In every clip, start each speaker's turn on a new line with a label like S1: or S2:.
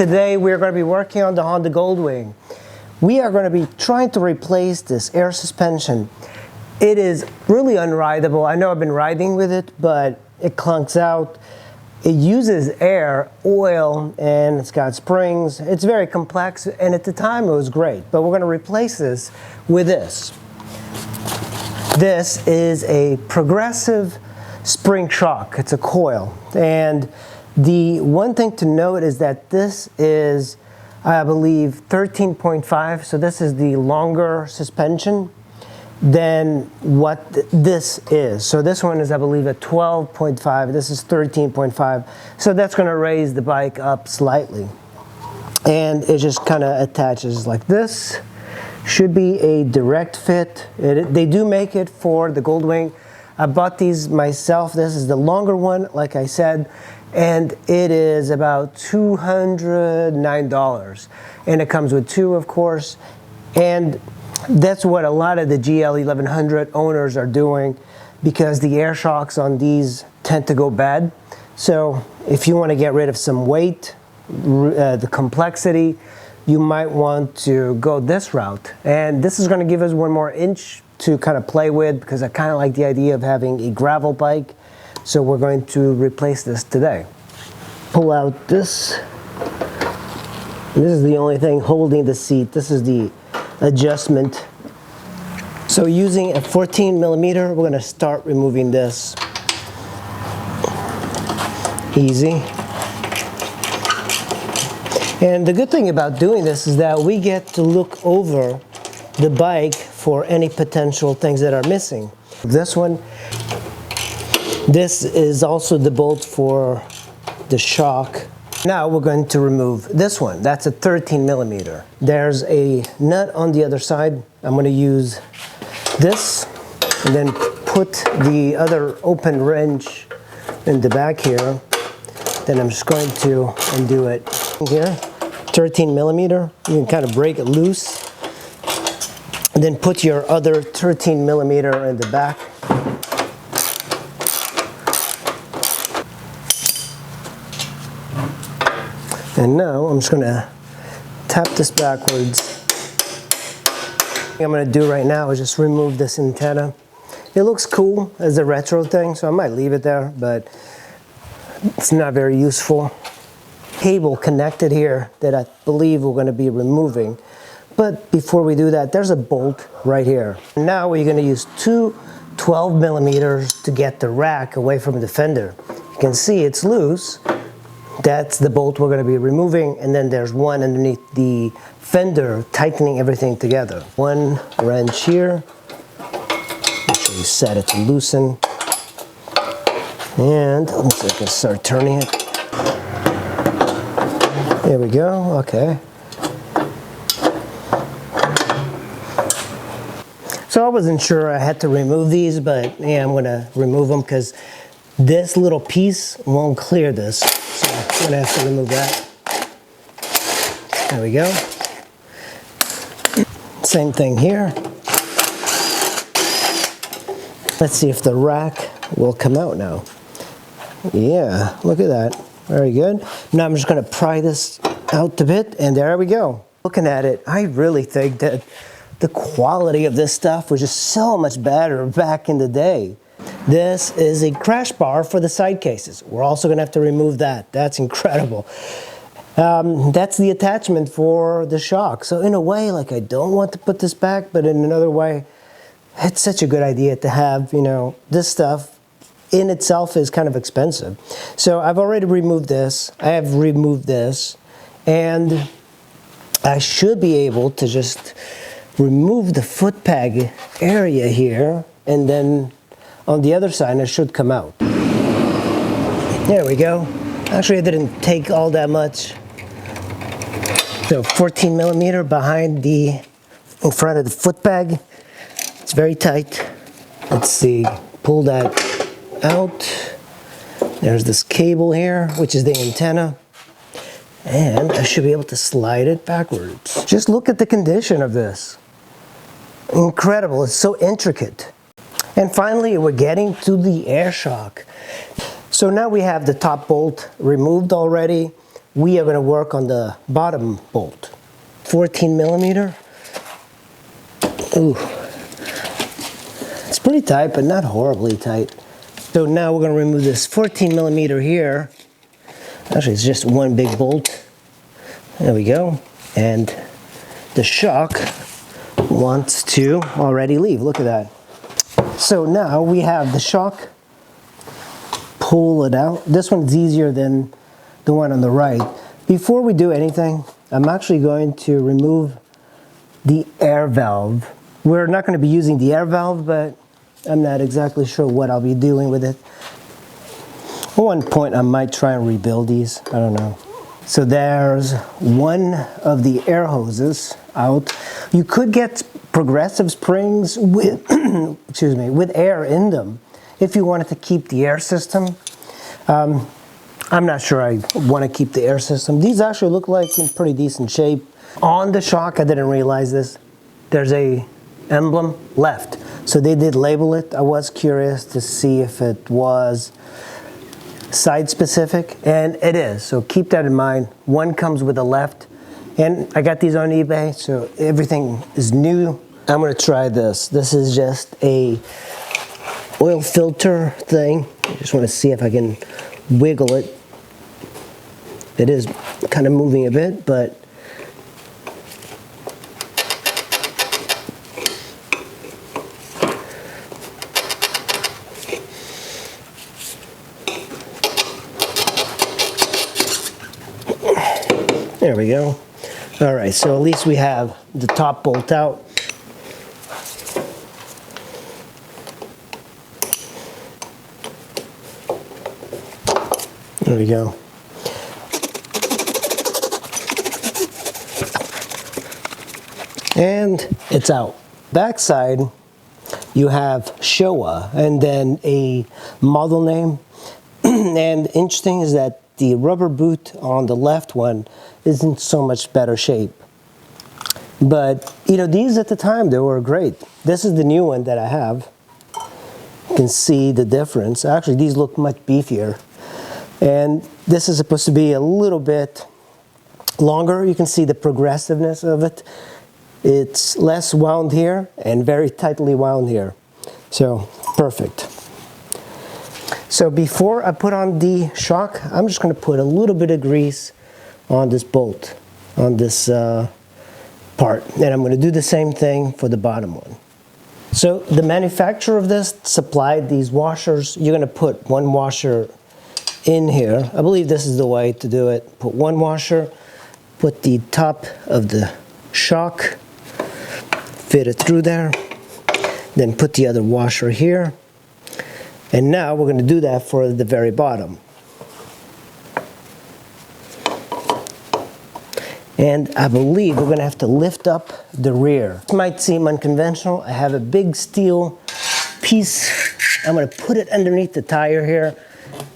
S1: Today we're going to be working on the Honda Goldwing. We are going to be trying to replace this air suspension. It is really unrideable. I know I've been riding with it, but it clunks out. It uses air, oil, and it's got springs. It's very complex, and at the time it was great. But we're going to replace this with this. This is a progressive spring shock. It's a coil. And the one thing to note is that this is, I believe, 13.5. So this is the longer suspension than what this is. So this one is, I believe, a 12.5. This is 13.5. So that's going to raise the bike up slightly. And it just kind of attaches like this. Should be a direct fit. They do make it for the Goldwing. I bought these myself. This is the longer one, like I said, and it is about $209. And it comes with two, of course. And that's what a lot of the gl1100 owners are doing, because the air shocks on these tend to go bad. So if you want to get rid of some weight, the complexity, you might want to go this route. And this is going to give us one more inch to kind of play with, because I kind of like the idea of having a gravel bike. So we're going to replace this today. Pull out this. This is the only thing holding the seat. This is the adjustment. So using a 14 millimeter, we're going to start removing this. Easy. And the good thing about doing this is that we get to look over the bike for any potential things that are missing. This one, this is also the bolt for the shock. Now we're going to remove this one. That's a 13 millimeter. There's a nut on the other side. I'm going to use this and then put the other open wrench in the back here. Then I'm just going to undo it here. 13 millimeter. You can kind of break it loose. And then put your other 13 millimeter in the back. And now I'm just going to tap this backwards. What I'm going to do right now is just remove this antenna. It looks cool as a retro thing, so I might leave it there, but it's not very useful. Cable connected here that I believe we're going to be removing. But before we do that, there's a bolt right here. Now we're going to use two 12 millimeters to get the rack away from the fender. You can see it's loose. That's the bolt we're going to be removing, and then there's one underneath the fender tightening everything together. One wrench here. Make sure you set it to loosen. And let me see if I can start turning it. There we go. Okay. So I wasn't sure I had to remove these, but yeah, I'm going to remove them because this little piece won't clear this. So I'm going to have to remove that. There we go. Same thing here. Let's see if the rack will come out now. Yeah, look at that. Very good. Now I'm just going to pry this out a bit, and there we go. Looking at it, I really think that the quality of this stuff was just so much better back in the day. This is a crash bar for the side cases. We're also going to have to remove that. That's incredible. That's the attachment for the shock. So in a way, like, I don't want to put this back, but in another way, it's such a good idea to have, you know, this stuff in itself is kind of expensive. So I've already removed this. I have removed this, and I should be able to just remove the foot peg area here, and then on the other side it should come out. There we go. Actually, it didn't take all that much. So 14 millimeter behind in front of the foot peg. It's very tight. Let's see, pull that out. There's this cable here, which is the antenna. And I should be able to slide it backwards. Just look at the condition of this. Incredible, it's so intricate. And finally, we're getting to the air shock. So now we have the top bolt removed already. we are going to work on the bottom bolt. 14 millimeter. Ooh. It's pretty tight, but not horribly tight. So now we're going to remove this 14 millimeter here. Actually, it's just one big bolt. There we go. And the shock wants to already leave. Look at that. So now we have the shock. Pull it out. This one's easier than the one on the right. Before we do anything, I'm actually going to remove the air valve. We're not going to be using the air valve, but I'm not exactly sure what I'll be doing with it. At one point I might try and rebuild these, I don't know. So there's one of the air hoses out. You could get progressive springs with, excuse me, with air in them if you wanted to keep the air system. I'm not sure I want to keep the air system. These actually look like in pretty decent shape. On the shock, I didn't realize this, there's a emblem left. So they did label it. I was curious to see if it was side specific, and it is. So keep that in mind. One comes with a left, and I got these on eBay, so everything is new. I'm gonna try this. This is just a oil filter thing. I just want to see if I can wiggle it. It is kind of moving a bit, but there we go. All right, so at least we have the top bolt out. There we go. And it's out. Backside, you have Showa and then a model name. And interesting is that the rubber boot on the left one isn't so much better shape. But, you know, these at the time, they were great. This is the new one that I have. You can see the difference. Actually, these look much beefier. And this is supposed to be a little bit longer. You can see the progressiveness of it. It's less wound here and very tightly wound here. So, perfect. So before I put on the shock, I'm just going to put a little bit of grease on this bolt, on this part. And I'm going to do the same thing for the bottom one. So the manufacturer of this supplied these washers. You're going to put one washer in here. I believe this is the way to do it. Put one washer, put the top of the shock, fit it through there, then put the other washer here. And now we're going to do that for the very bottom. And I believe we're going to have to lift up the rear. It might seem unconventional. I have a big steel piece. I'm going to put it underneath the tire here.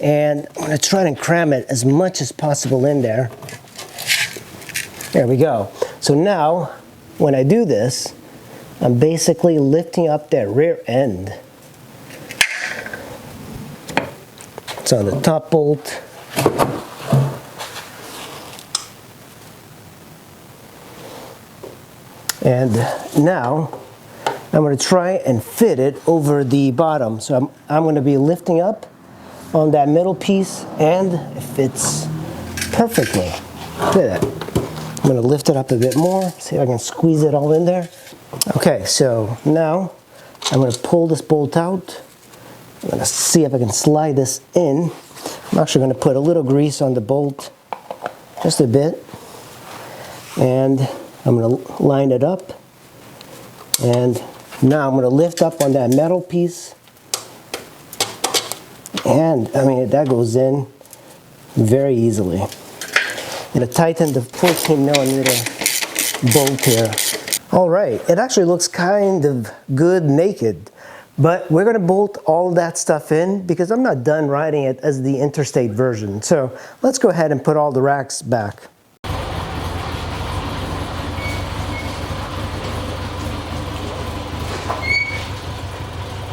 S1: And I'm going to try and cram it as much as possible in there. There we go. So now, when I do this, I'm basically lifting up that rear end. It's on the top bolt. And now I'm going to try and fit it over the bottom. So I'm going to be lifting up on that middle piece, and it fits perfectly. Look at that. I'm going to lift it up a bit more, see if I can squeeze it all in there. Okay, so now I'm going to pull this bolt out. I'm going to see if I can slide this in. I'm actually going to put a little grease on the bolt, just a bit. And I'm going to line it up. And now I'm going to lift up on that metal piece. And, I mean, that goes in very easily. I'm going to tighten the 14 millimeter bolt here. All right, it actually looks kind of good naked. But we're going to bolt all that stuff in because I'm not done riding it as the interstate version. So let's go ahead and put all the racks back.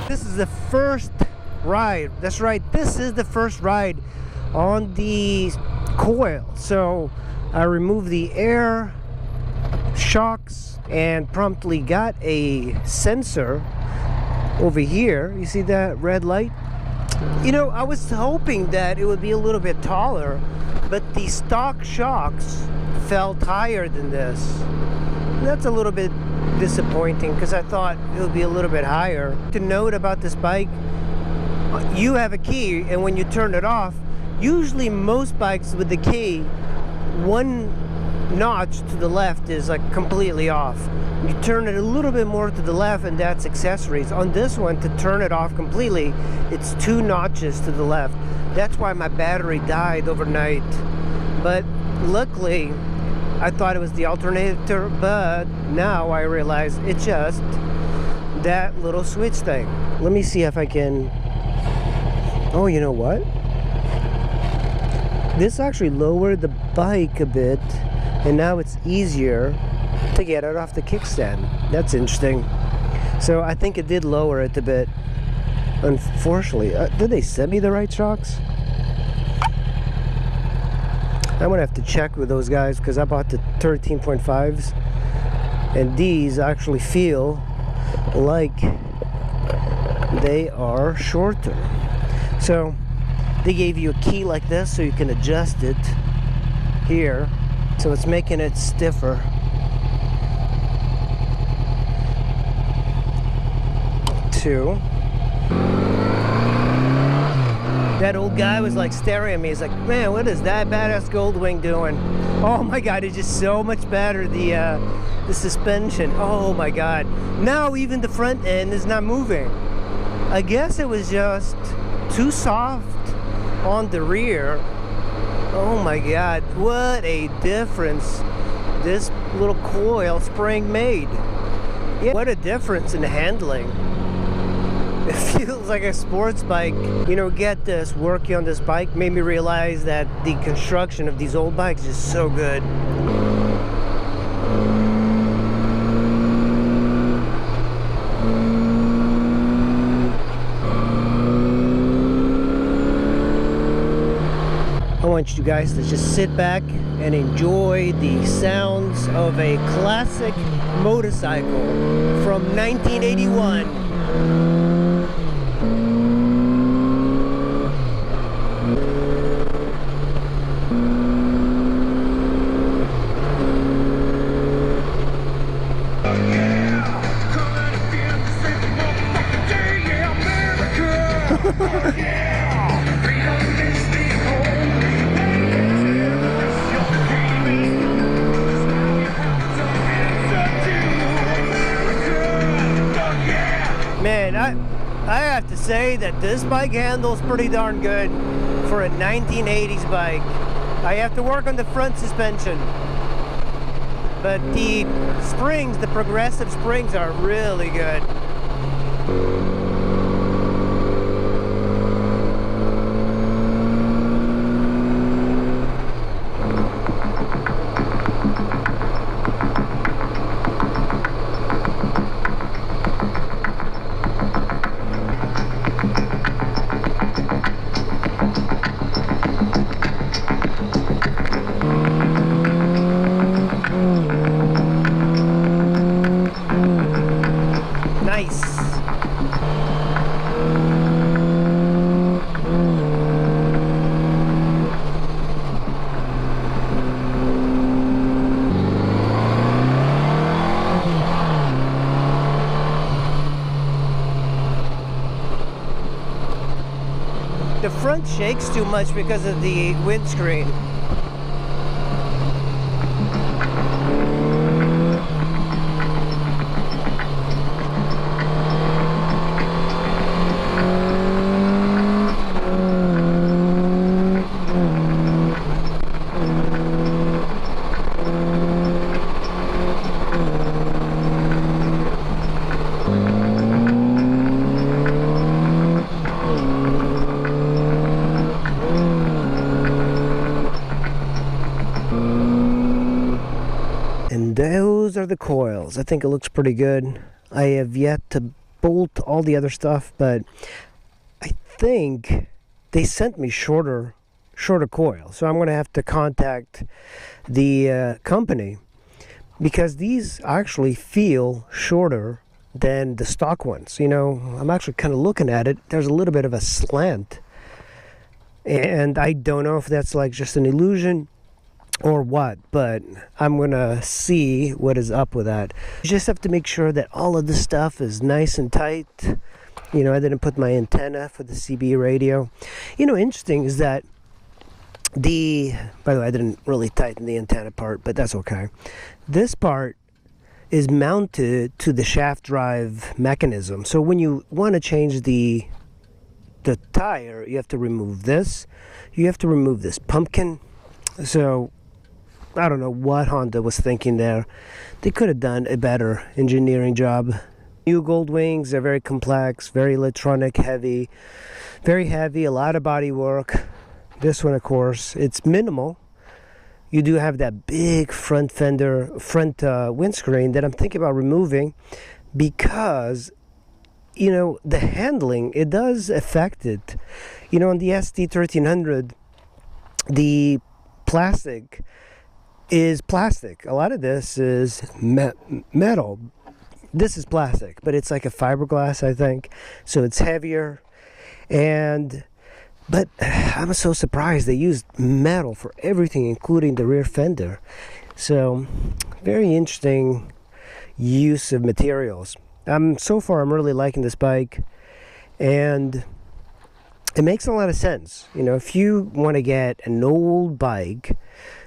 S1: This is the first ride. That's right, this is the first ride on the coil. So I removed the air shocks and promptly got a sensor over here. You see that red light? You know, I was hoping that it would be a little bit taller, but the stock shocks felt higher than this. That's a little bit disappointing because I thought it would be a little bit higher. To note about this bike, you have a key, and when you turn it off, usually most bikes with the key, one notch to the left is like completely off. You turn it a little bit more to the left and that's accessories. On this one, to turn it off completely, it's 2 notches to the left. That's why my battery died overnight. But luckily, I thought it was the alternator, but now I realize it's just that little switch thing. Let me see if I can... Oh, you know what? This actually lowered the bike a bit, and now it's easier to get it off the kickstand. That's interesting. So I think it did lower it a bit. Unfortunately, did they send me the right shocks? I'm gonna have to check with those guys because I bought the 13.5s, and these actually feel like they are shorter. So they gave you a key like this so you can adjust it here. So it's making it stiffer. Two. That old guy was like staring at me. He's like, man, what is that badass Goldwing doing? Oh my God, it's just so much better. The suspension, oh my God. Now even the front end is not moving. I guess it was just too soft on the rear. Oh my God, what a difference this little coil spring made. Yeah, what a difference in handling. It feels like a sports bike. You know, get this, working on this bike made me realize that the construction of these old bikes is so good. I want you guys to just sit back and enjoy the sounds of a classic motorcycle from 1981. Man, I have to say that this bike handles pretty darn good for a 1980s bike. I have to work on the front suspension, but the springs, the progressive springs, are really good. Nice. The front shakes too much because of the windscreen. And those are the coils. I think it looks pretty good. I have yet to bolt all the other stuff, but I think they sent me shorter shorter coil. So I'm going to have to contact the company, because these actually feel shorter than the stock ones. You know, I'm actually kind of looking at it. There's a little bit of a slant, and I don't know if that's like just an illusion or what, but I'm gonna see what is up with that. You just have to make sure that all of this stuff is nice and tight. You know, I didn't put my antenna for the CB radio. You know, interesting is that by the way, I didn't really tighten the antenna part, but that's okay. This part is mounted to the shaft drive mechanism. So when you want to change the tire, you have to remove this. You have to remove this pumpkin. So I don't know what Honda was thinking there. They could have done a better engineering job. New goldwings are very complex, very electronic heavy, very heavy, a lot of body work. This one, of course, it's minimal. You do have that big front windscreen that I'm thinking about removing, because, you know, the handling, it does affect it. You know, on the SD1300, the plastic is plastic. A lot of this is metal. This is plastic, but it's like a fiberglass, I think. So it's heavier. But I'm so surprised they used metal for everything, including the rear fender. So, very interesting use of materials. So far, I'm really liking this bike, and it makes a lot of sense. You know, if you want to get an old bike,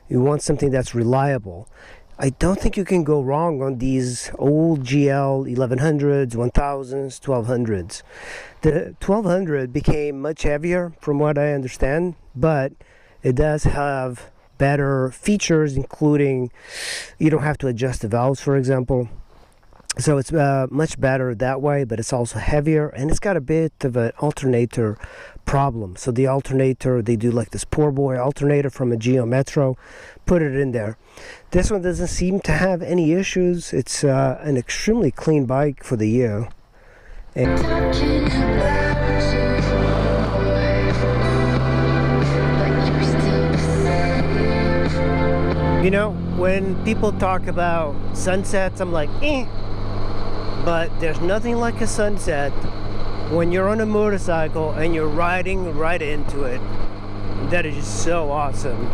S1: you want something that's reliable, I don't think you can go wrong on these old gl1100s, 1000s, 1200s. The 1200 became much heavier from what I understand, but it does have better features, including you don't have to adjust the valves, for example. So it's much better that way, but it's also heavier, and it's got a bit of an alternator problem. So the alternator, they do like this poor boy alternator from a Geo Metro, put it in there. This one doesn't seem to have any issues. It's an extremely clean bike for the year. And you know, when people talk about sunsets, I'm like, eh. But there's nothing like a sunset when you're on a motorcycle and you're riding right into it. That is just so awesome.